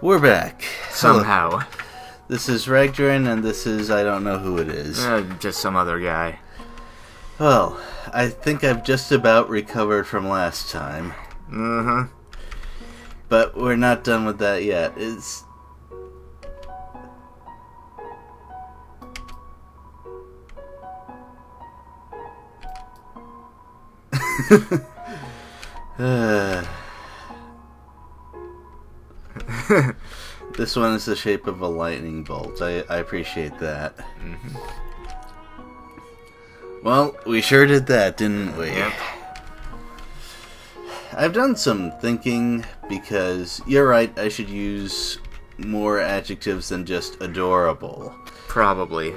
We're back. Somehow. Hello. This is Regdrin, and this is I don't know who it is. Just some other guy. Well, I think I've just about recovered from last time. Mm-hmm. But we're not done with that yet. It's... This one is the shape of a lightning bolt. I appreciate that. Mm-hmm. Well, we sure did that, didn't we? Yep. I've done some thinking, because you're right, I should use more adjectives than just adorable. Probably.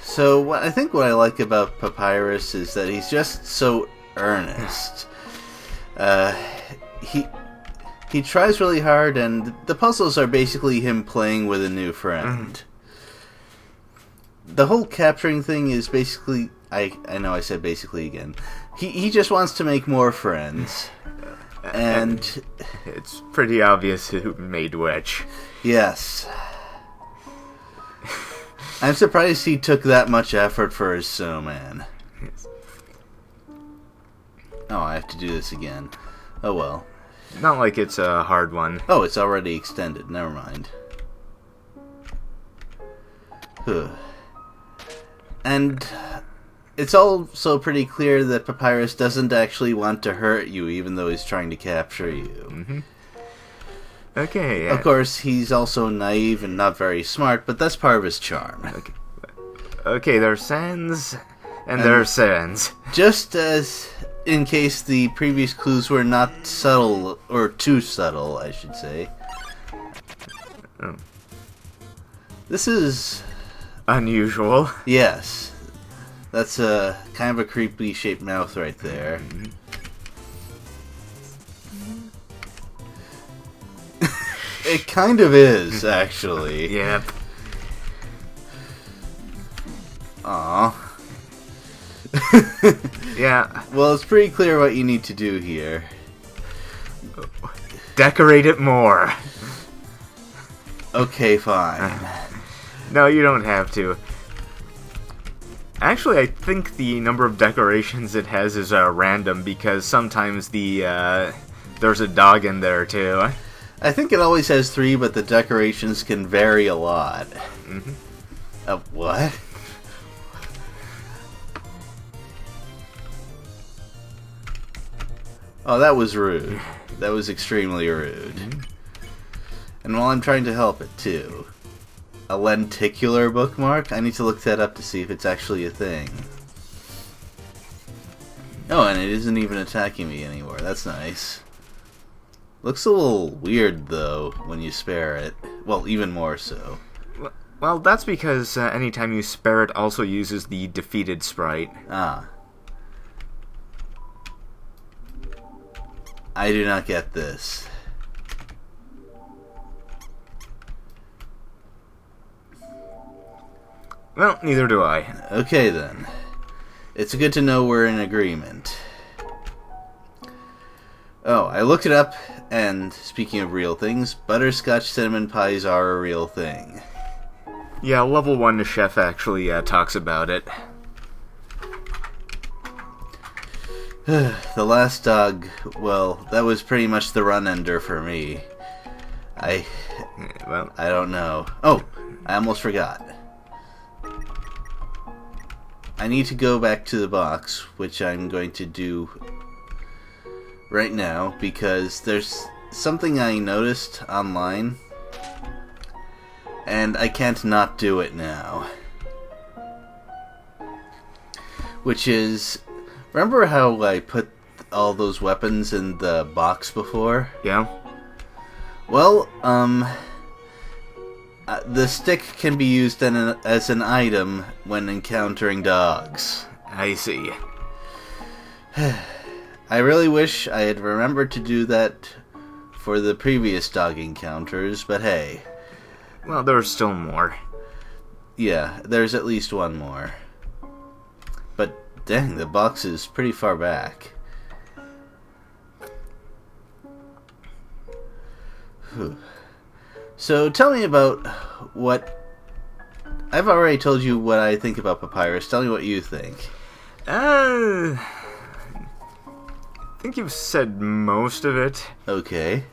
So, I think what I like about Papyrus is that he's just so earnest. He tries really hard, and the puzzles are basically him playing with a new friend. The whole capturing thing is basically... I know I said basically again. He just wants to make more friends. And... it's pretty obvious who made which. Yes. I'm surprised he took that much effort for his snowman. Oh, I have to do this again. Oh well. Not like it's a hard one. Oh, it's already extended. Never mind. And it's also pretty clear that Papyrus doesn't actually want to hurt you, even though he's trying to capture you. Mm-hmm. Okay. Of course, he's also naive and not very smart, but that's part of his charm. Okay, there's Sans, and there's Sans. Just as in case the previous clues were not subtle, or too subtle, I should say. Oh. This is... unusual. Yes. That's a kind of a creepy shaped mouth right there. Mm-hmm. It kind of is, actually. Yep. Aww. Yeah. Well, it's pretty clear what you need to do here. Decorate it more. Okay, fine. No, you don't have to. Actually, I think the number of decorations it has is random, because sometimes there's a dog in there, too. I think it always has 3, but the decorations can vary a lot. Mm-hmm. What? Oh, that was rude. That was extremely rude. And while I'm trying to help it, too. A lenticular bookmark? I need to look that up to see if it's actually a thing. Oh, and it isn't even attacking me anymore. That's nice. Looks a little weird, though, when you spare it. Well, even more so. Well, that's because anytime you spare it also uses the defeated sprite. Ah. I do not get this. Well, neither do I. Okay, then. It's good to know we're in agreement. Oh, I looked it up, and speaking of real things, butterscotch cinnamon pies are a real thing. Yeah, level 1 the chef actually talks about it. The last dog, well, that was pretty much the run-ender for me. I don't know. Oh, I almost forgot. I need to go back to the box, which I'm going to do right now, because there's something I noticed online, and I can't not do it now. Which is... remember how I put all those weapons in the box before? Yeah? Well, the stick can be used as an item when encountering dogs. I see. I really wish I had remembered to do that for the previous dog encounters, but hey. Well, there's still more. Yeah, there's at least one more. But dang, the box is pretty far back. So tell me about what... I've already told you what I think about Papyrus. Tell me what you think. I think you've said most of it. Okay.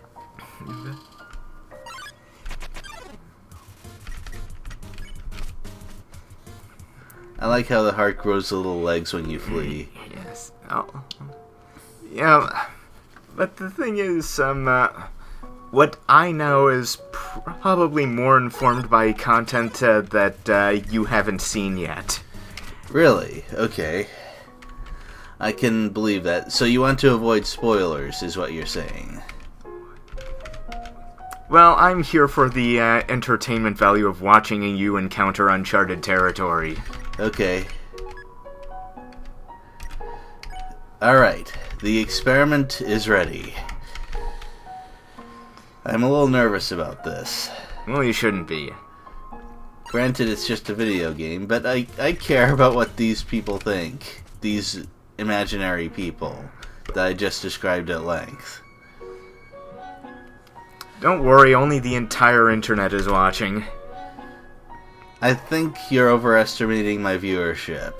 I like how the heart grows little legs when you flee. Yes. Oh. Yeah. But the thing is, what I know is probably more informed by content that you haven't seen yet. Really? Okay. I can believe that. So you want to avoid spoilers, is what you're saying. Well, I'm here for the entertainment value of watching you encounter uncharted territory. Okay. Alright. The experiment is ready. I'm a little nervous about this. Well, you shouldn't be. Granted, it's just a video game, but I care about what these people think. These imaginary people that I just described at length. Don't worry, only the entire internet is watching. I think you're overestimating my viewership.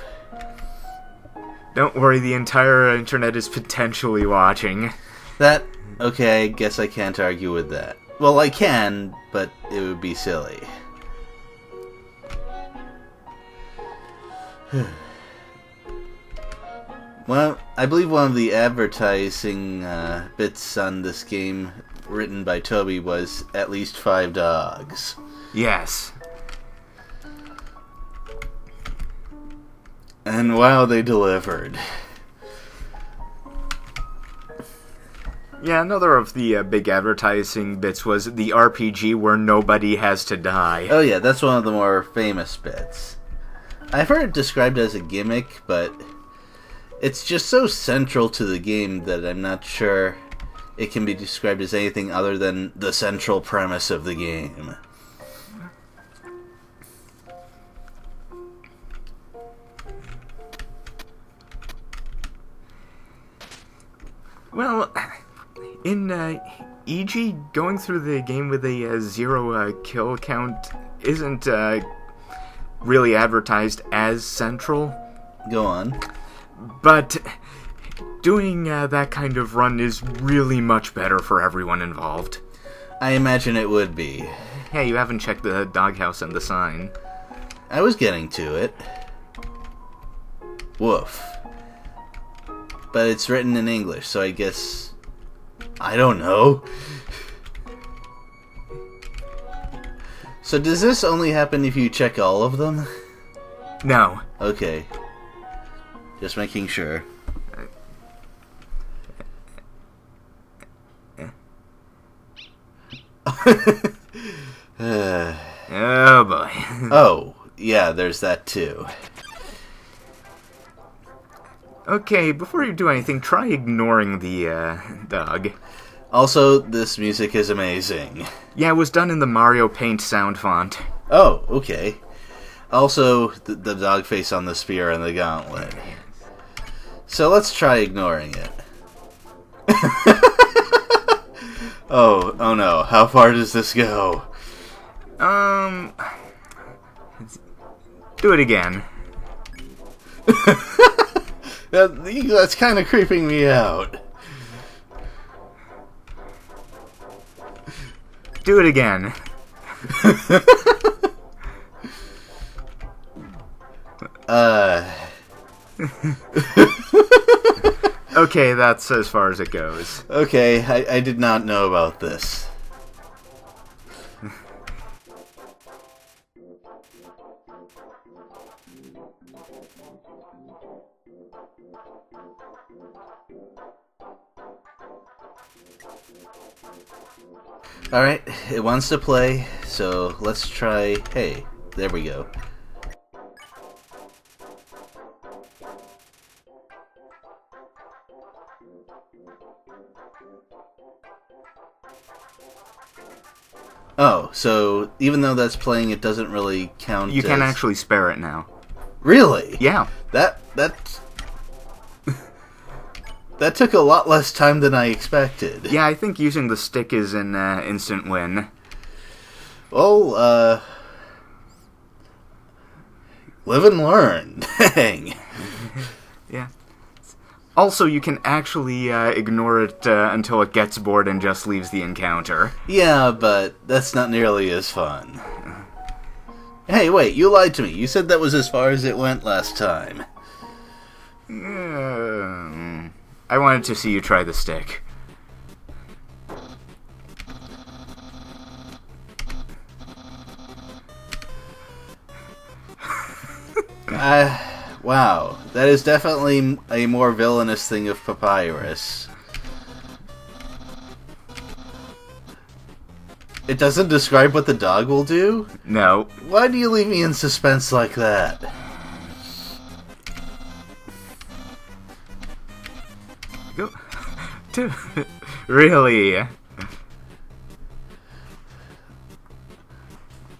Don't worry, the entire internet is potentially watching. That... okay, I guess I can't argue with that. Well, I can, but it would be silly. Well, I believe one of the advertising bits on this game written by Toby was at least 5 dogs. Yes. And wow, they delivered. Yeah, another of the big advertising bits was the RPG where nobody has to die. Oh yeah, that's one of the more famous bits. I've heard it described as a gimmick, but it's just so central to the game that I'm not sure it can be described as anything other than the central premise of the game. Well, in EG, going through the game with a 0 kill count isn't really advertised as central. Go on. But doing that kind of run is really much better for everyone involved. I imagine it would be. Hey, you haven't checked the doghouse and the sign. I was getting to it. Woof. But it's written in English, so I guess... I don't know. So does this only happen if you check all of them? No. Okay. Just making sure. Oh boy. Oh, yeah, there's that too. Okay, before you do anything, try ignoring the dog. Also, this music is amazing. Yeah, it was done in the Mario Paint sound font. Oh, okay. Also, the dog face on the spear and the gauntlet. So let's try ignoring it. Oh no. How far does this go? Do it again. That's kind of creeping me out. Do it again. Okay, that's as far as it goes. Okay, I did not know about this. Alright, it wants to play, so let's try... Hey, there we go. Oh, so even though that's playing, it doesn't really count. You can actually spare it now. Really? Yeah. That's... That took a lot less time than I expected. Yeah, I think using the stick is an instant win. Well, live and learn. Dang. Yeah. Also, you can actually ignore it until it gets bored and just leaves the encounter. Yeah, but that's not nearly as fun. Hey, wait, you lied to me. You said that was as far as it went last time. I wanted to see you try the stick. Wow. That is definitely a more villainous thing of Papyrus. It doesn't describe what the dog will do? No. Why do you leave me in suspense like that? Really?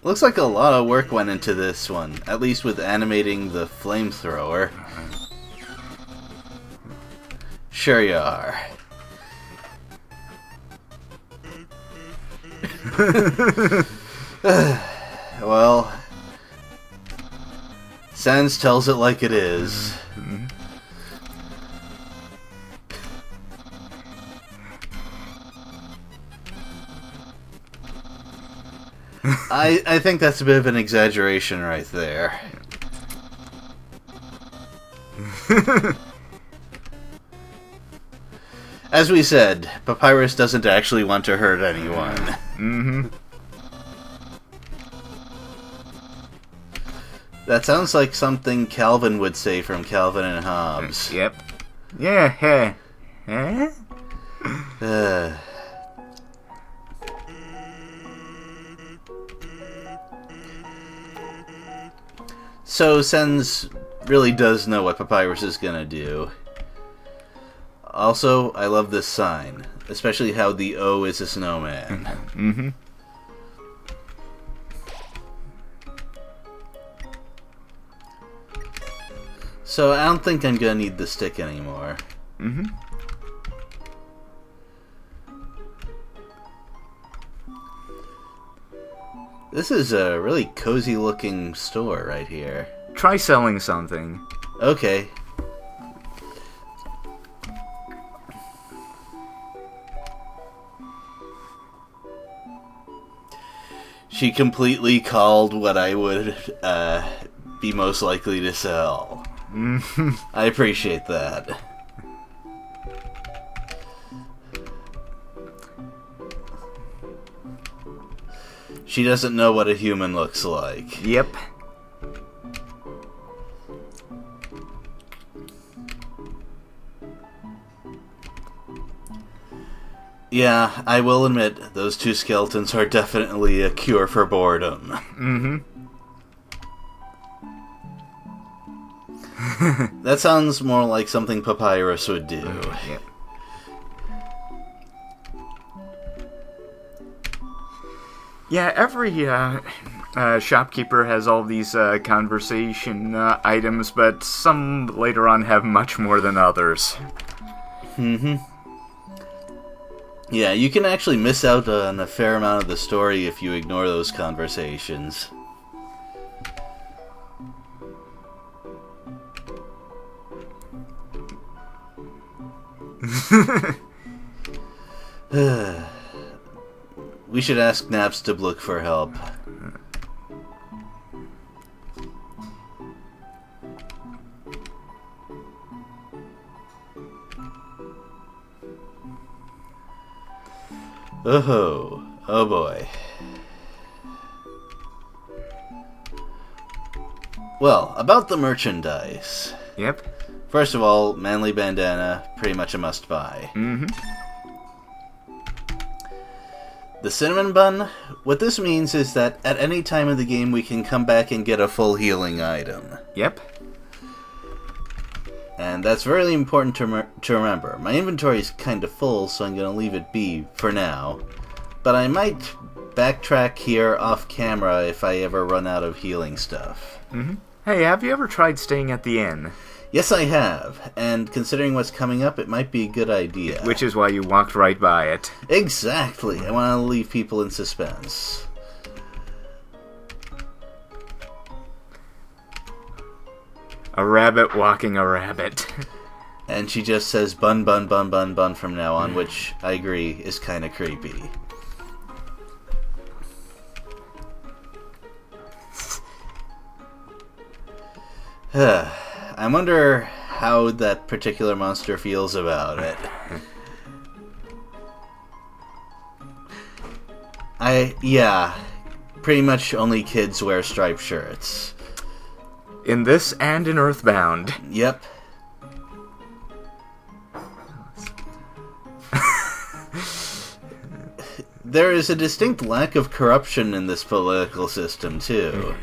Looks like a lot of work went into this one, at least with animating the flamethrower. Sure you are. Well, Sans tells it like it is. I think that's a bit of an exaggeration right there. As we said, Papyrus doesn't actually want to hurt anyone. Mm-hmm. That sounds like something Calvin would say from Calvin and Hobbes. Yep. Yeah. So Sens really does know what Papyrus is gonna do. Also, I love this sign, especially how the O is a snowman. Mm-hmm. So I don't think I'm gonna need the stick anymore. Mm-hmm. This is a really cozy looking store right here. Try selling something. Okay. She completely called what I would be most likely to sell. I appreciate that. She doesn't know what a human looks like. Yep. Yeah, I will admit, those two skeletons are definitely a cure for boredom. Mm-hmm. That sounds more like something Papyrus would do. Yep. Yeah, every shopkeeper has all these conversation items, but some later on have much more than others. Mm-hmm. Yeah, you can actually miss out on a fair amount of the story if you ignore those conversations. We should ask Naps to look for help. Oh boy. Well, about the merchandise. Yep. First of all, manly bandana, pretty much a must-buy. Mm-hmm. The cinnamon bun, what this means is that at any time of the game we can come back and get a full healing item. Yep. And that's really important to remember. My inventory is kind of full, so I'm going to leave it be for now. But I might backtrack here off camera if I ever run out of healing stuff. Mm-hmm. Hey, have you ever tried staying at the inn? Yes, I have. And considering what's coming up, it might be a good idea. Which is why you walked right by it. Exactly. I want to leave people in suspense. A rabbit walking a rabbit. And she just says bun bun bun bun bun from now on, which I agree is kind of creepy. I wonder how that particular monster feels about it. Yeah, pretty much only kids wear striped shirts. In this and in Earthbound. Yep. There is a distinct lack of corruption in this political system, too.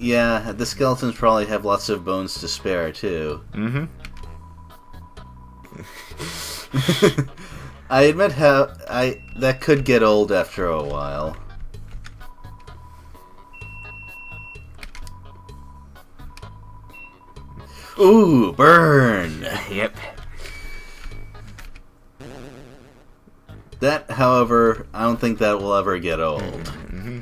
Yeah, the skeletons probably have lots of bones to spare, too. Mm-hmm. I admit that could get old after a while. Ooh, burn! Yep. That, however, I don't think that will ever get old. Mm-hmm.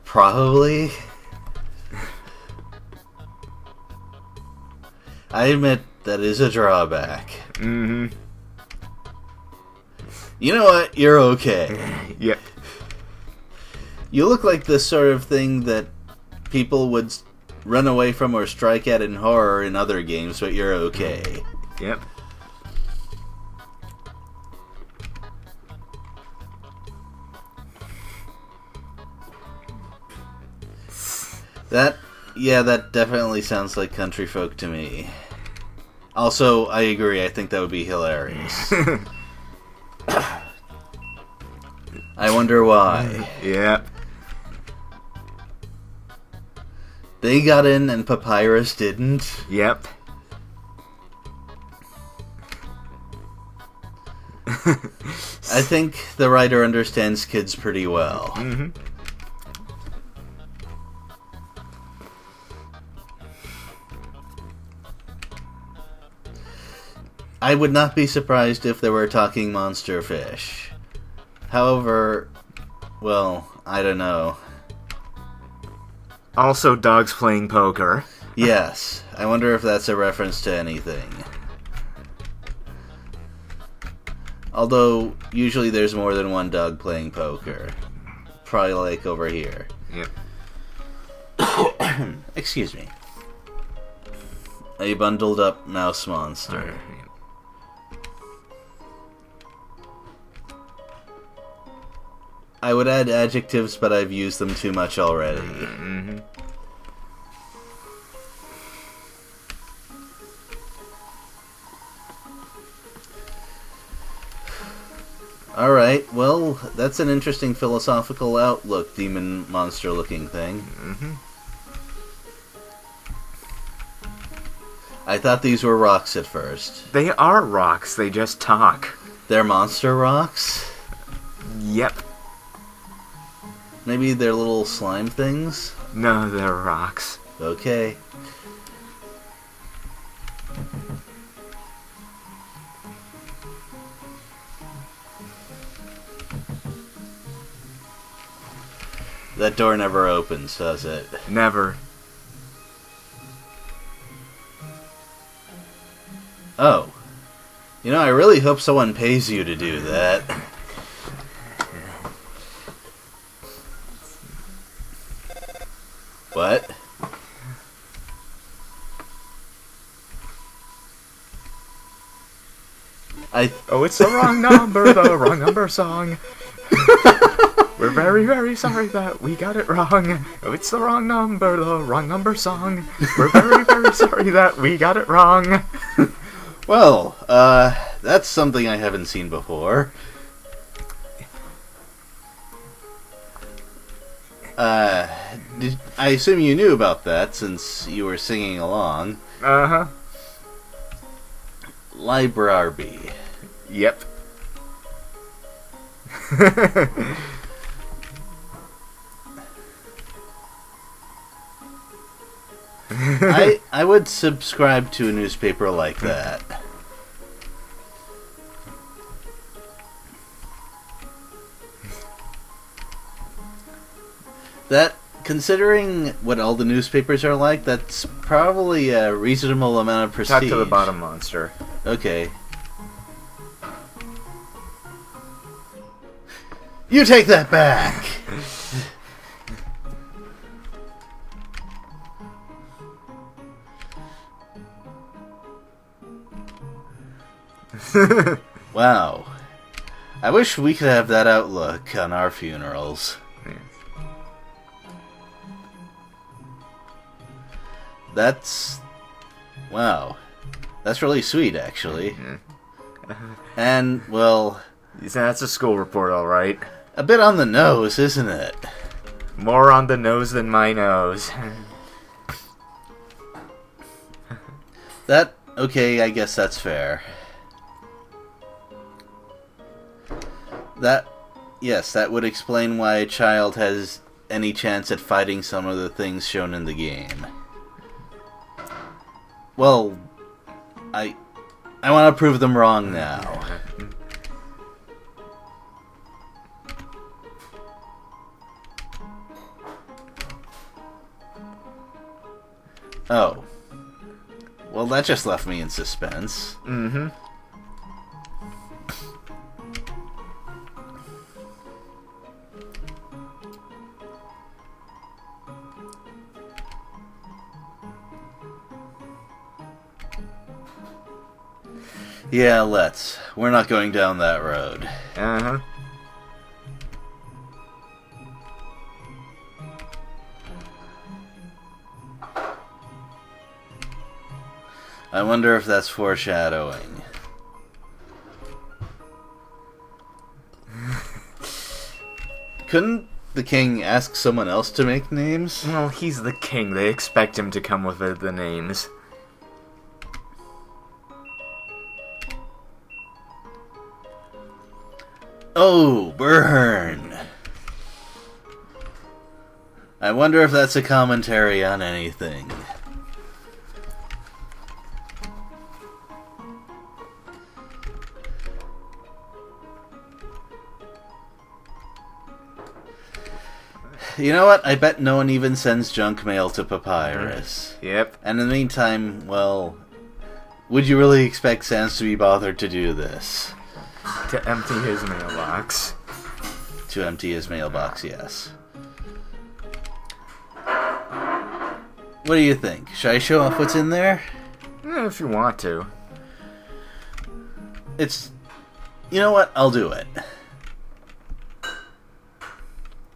Probably. I admit that is a drawback. Mm-hmm. You know what? You're okay. Yep. You look like the sort of thing that people would run away from or strike at in horror in other games, but you're okay. Yep. That definitely sounds like country folk to me. Also, I agree, I think that would be hilarious. I wonder why. Yep. They got in and Papyrus didn't? Yep. I think the writer understands kids pretty well. Mm-hmm. I would not be surprised if there were talking monster fish. However, well, I don't know. Also, dogs playing poker. Yes, I wonder if that's a reference to anything. Although, usually there's more than one dog playing poker. Probably like over here. Yep. Excuse me. A bundled up mouse monster. I would add adjectives, but I've used them too much already. Mm-hmm. Alright, well, that's an interesting philosophical outlook, demon monster looking thing. Mm-hmm. I thought these were rocks at first. They are rocks, they just talk. They're monster rocks? Yep. Maybe they're little slime things? No, they're rocks. Okay. That door never opens, does it? Never. Oh. You know, I really hope someone pays you to do that. What? Oh, it's the wrong number, the wrong number song. We're very, very sorry that we got it wrong. Oh, it's the wrong number, the wrong number song. We're very, very sorry that we got it wrong. Well, that's something I haven't seen before. I assume you knew about that since you were singing along. Uh-huh. Library. Yep. I would subscribe to a newspaper like that. That, considering what all the newspapers are like, that's probably a reasonable amount of prestige. Talk to the bottom monster. Okay. You take that back! Wow. I wish we could have that outlook on our funerals. That's... wow. That's really sweet, actually. And, well... that's a school report, alright. A bit on the nose, isn't it? More on the nose than my nose. That... okay, I guess that's fair. That... yes, that would explain why a child has any chance at fighting some of the things shown in the game. Well, I want to prove them wrong now. Oh. Well, that just left me in suspense. Mm-hmm. Yeah, let's. We're not going down that road. Uh-huh. I wonder if that's foreshadowing. Couldn't the king ask someone else to make names? Well, he's the king. They expect him to come with the names. Oh, burn! I wonder if that's a commentary on anything. You know what? I bet no one even sends junk mail to Papyrus. Yep. And in the meantime, well, would you really expect Sans to be bothered to do this? To empty his mailbox. To empty his mailbox, yes. What do you think? Should I show off what's in there? If you want to. It's... you know what? I'll do it.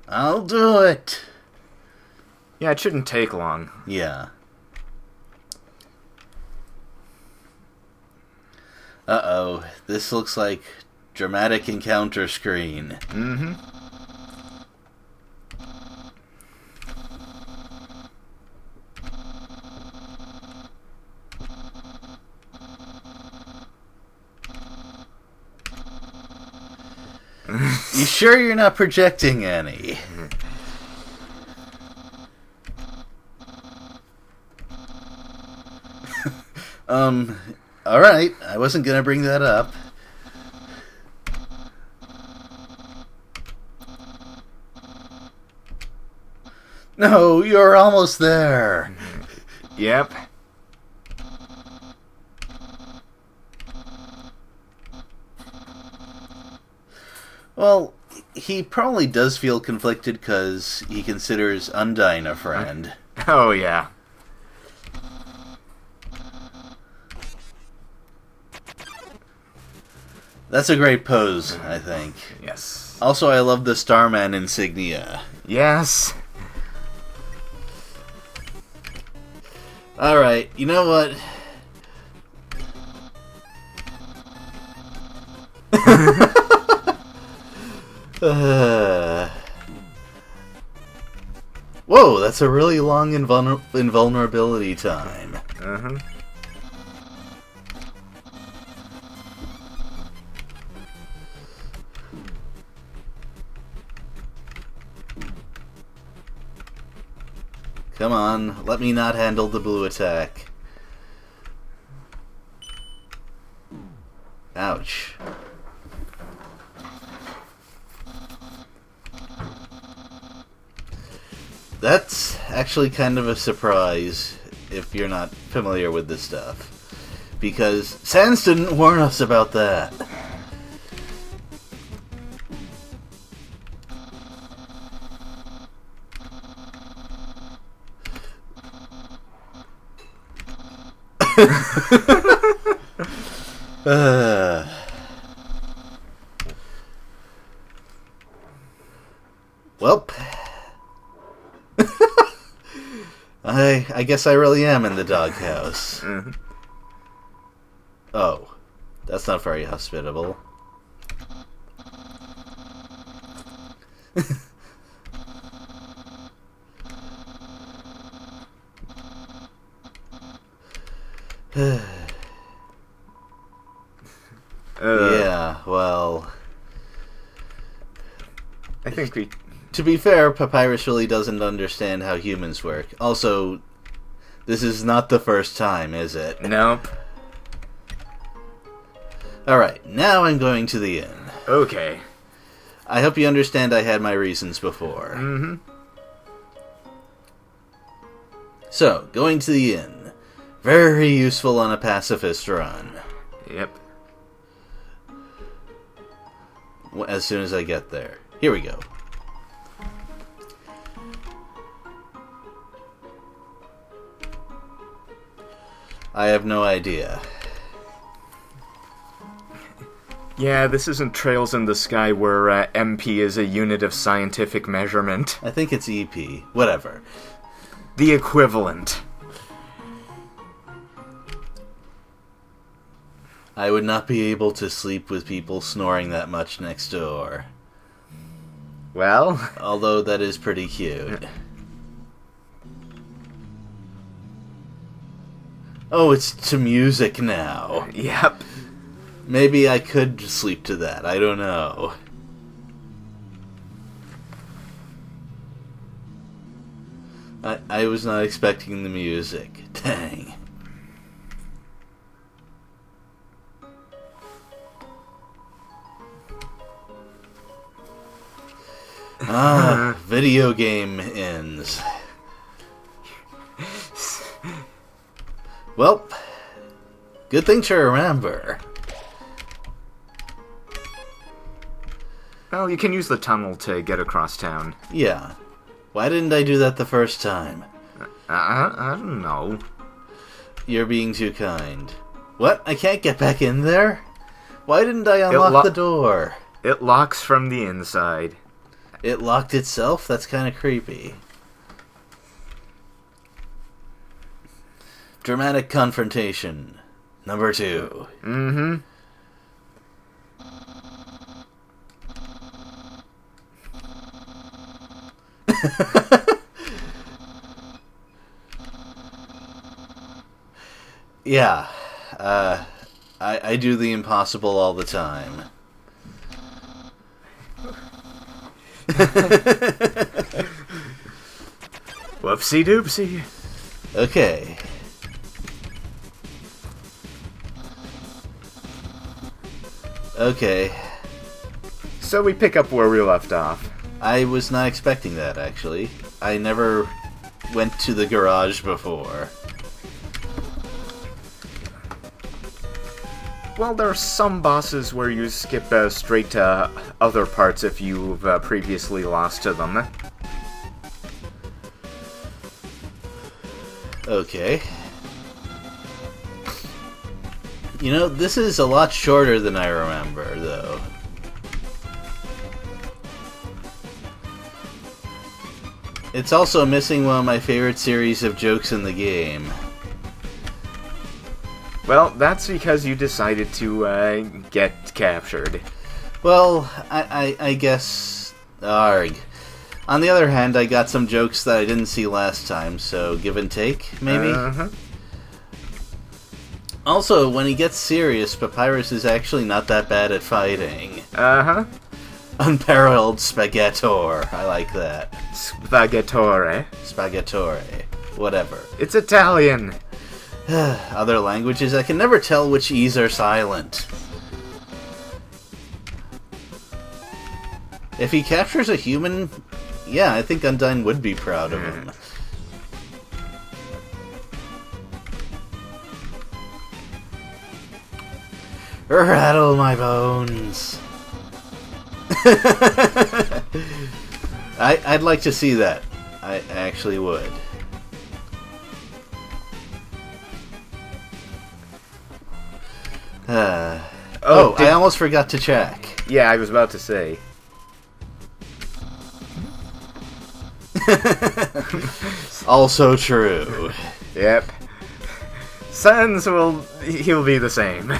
I'll do it! Yeah, it shouldn't take long. Yeah. Uh-oh. This looks like dramatic encounter screen. Mm-hmm. You sure you're not projecting any? Alright. I wasn't gonna bring that up. No, you're almost there. Yep. Well, he probably does feel conflicted because he considers Undyne a friend. Oh, yeah. That's a great pose, I think. Yes. Also, I love the Starman insignia. Yes. Alright, you know what? Whoa! Whoa, that's a really long invulnerability time. Uh-huh. Come on, let me not handle the blue attack. Ouch. That's actually kind of a surprise if you're not familiar with this stuff. Because Sans didn't warn us about that. Welp. I guess I really am in the doghouse. Mm-hmm. Oh, that's not very hospitable. Yeah, well... I think we... To be fair, Papyrus really doesn't understand how humans work. Also, this is not the first time, is it? Nope. Alright, now I'm going to the inn. Okay. I hope you understand I had my reasons before. Mm-hmm. So, going to the inn. Very useful on a pacifist run. Yep. As soon as I get there. Here we go. I have no idea. Yeah, this isn't Trails in the Sky where MP is a unit of scientific measurement. I think it's EP. Whatever. The equivalent. I would not be able to sleep with people snoring that much next door. Well... Although that is pretty cute. Oh, it's to music now. Yep. Maybe I could sleep to that. I don't know. I was not expecting the music. Dang. Ah, video game ends. Well, good thing to remember. Well, you can use the tunnel to get across town. Yeah. Why didn't I do that the first time? I don't know. You're being too kind. What? I can't get back in there? Why didn't I unlock the door? It locks from the inside. It locked itself? That's kind of creepy. Dramatic confrontation. Number 2. Mm-hmm. Yeah. I do the impossible all the time. Whoopsie doopsie. Okay. Okay. So we pick up where we left off. I was not expecting that, actually. I never went to the garage before. Well, there are some bosses where you skip straight to other parts if you've previously lost to them. Okay. You know, this is a lot shorter than I remember, though. It's also missing one of my favorite series of jokes in the game. Well, that's because you decided to get captured. Well, I guess... Arg. On the other hand, I got some jokes that I didn't see last time, so give and take, maybe? Uh-huh. Also, when he gets serious, Papyrus is actually not that bad at fighting. Uh-huh. Unparalleled spaghettor. I like that. Spaghettore. Spaghettore. Whatever. It's Italian. Other languages, I can never tell which E's are silent. If he captures a human, yeah, I think Undyne would be proud of him. Rattle my bones. I'd like to see that. I actually would. I almost forgot to check. Yeah, I was about to say. Also true. Yep. Sans he'll be the same.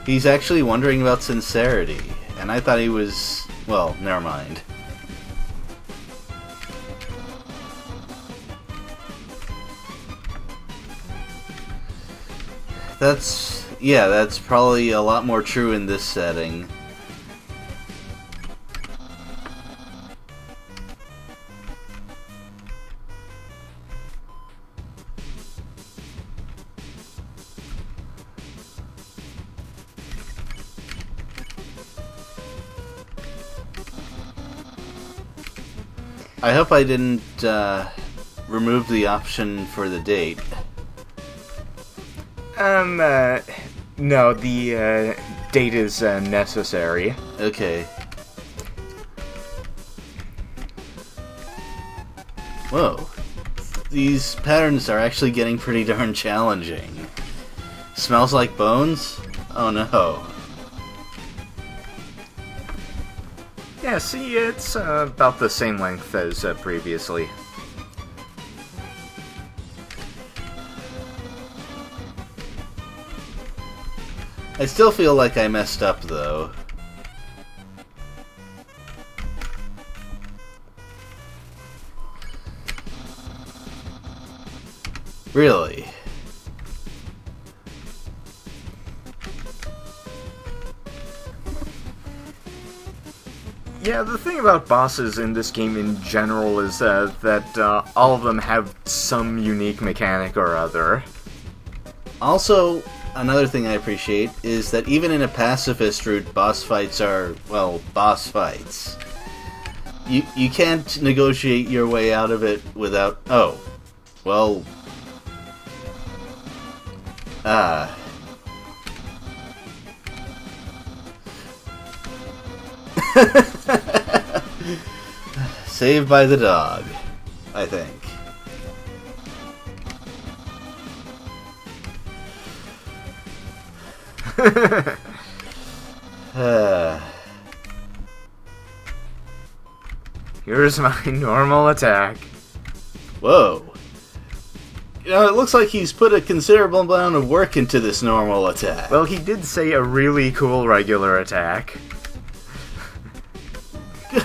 He's actually wondering about sincerity, and I thought he was... well, never mind. That's probably a lot more true in this setting. I hope I didn't remove the option for the date. No, the date is necessary. Okay. Whoa. These patterns are actually getting pretty darn challenging. Smells like bones? Oh no. Yeah, see, it's about the same length as previously. I still feel like I messed up, though. Really? Yeah, the thing about bosses in this game in general is that all of them have some unique mechanic or other. Also, another thing I appreciate is that even in a pacifist route, boss fights are, well, boss fights. You can't negotiate your way out of it without... oh. Well... Saved by the dog, I think. Here's my normal attack. Whoa. You know, it looks like he's put a considerable amount of work into this normal attack. Well, he did say a really cool regular attack.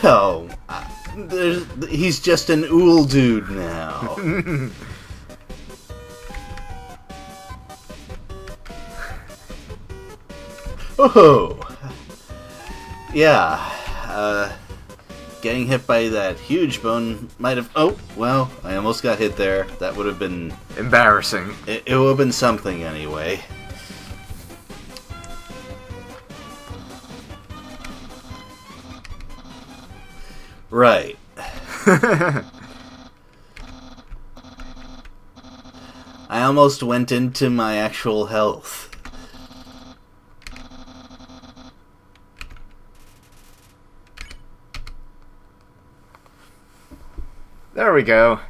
Oh, he's just an ool dude now. Oh, yeah. Getting hit by that huge bone might have... oh, well, I almost got hit there. That would have been... embarrassing. It would have been something anyway. Right. I almost went into my actual health. There we go.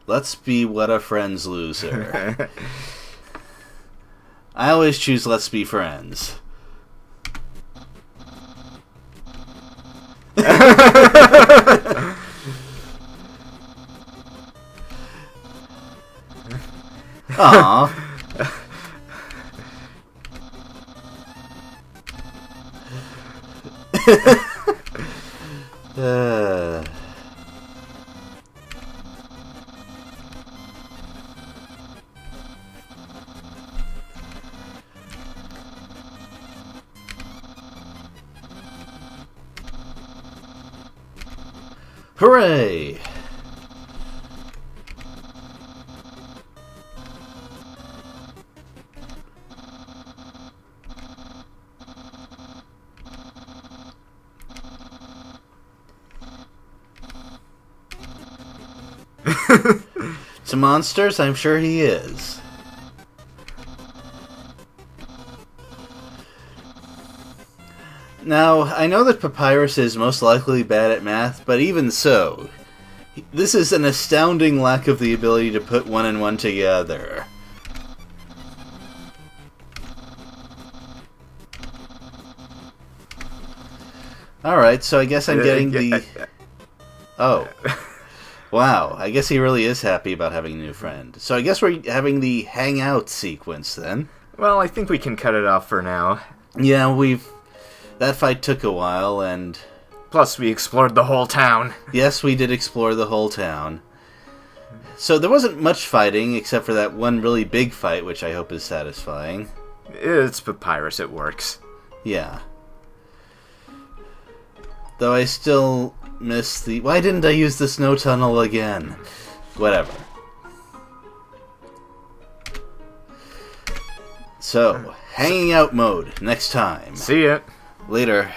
Let's be what a friend's loser. I always choose let's be friends. Aww. Hooray! To monsters, I'm sure he is. Now, I know that Papyrus is most likely bad at math, but even so, this is an astounding lack of the ability to put one and one together. Alright, so I guess I'm getting the... Oh. Wow, I guess he really is happy about having a new friend. So I guess we're having the hangout sequence then. Well, I think we can cut it off for now. Yeah, that fight took a while, and... Plus, we explored the whole town. Yes, we did explore the whole town. So there wasn't much fighting, except for that one really big fight, which I hope is satisfying. It's Papyrus, it works. Yeah. Though I still miss the... Why didn't I use the snow tunnel again? Whatever. So, hanging out mode next time. See ya. Later.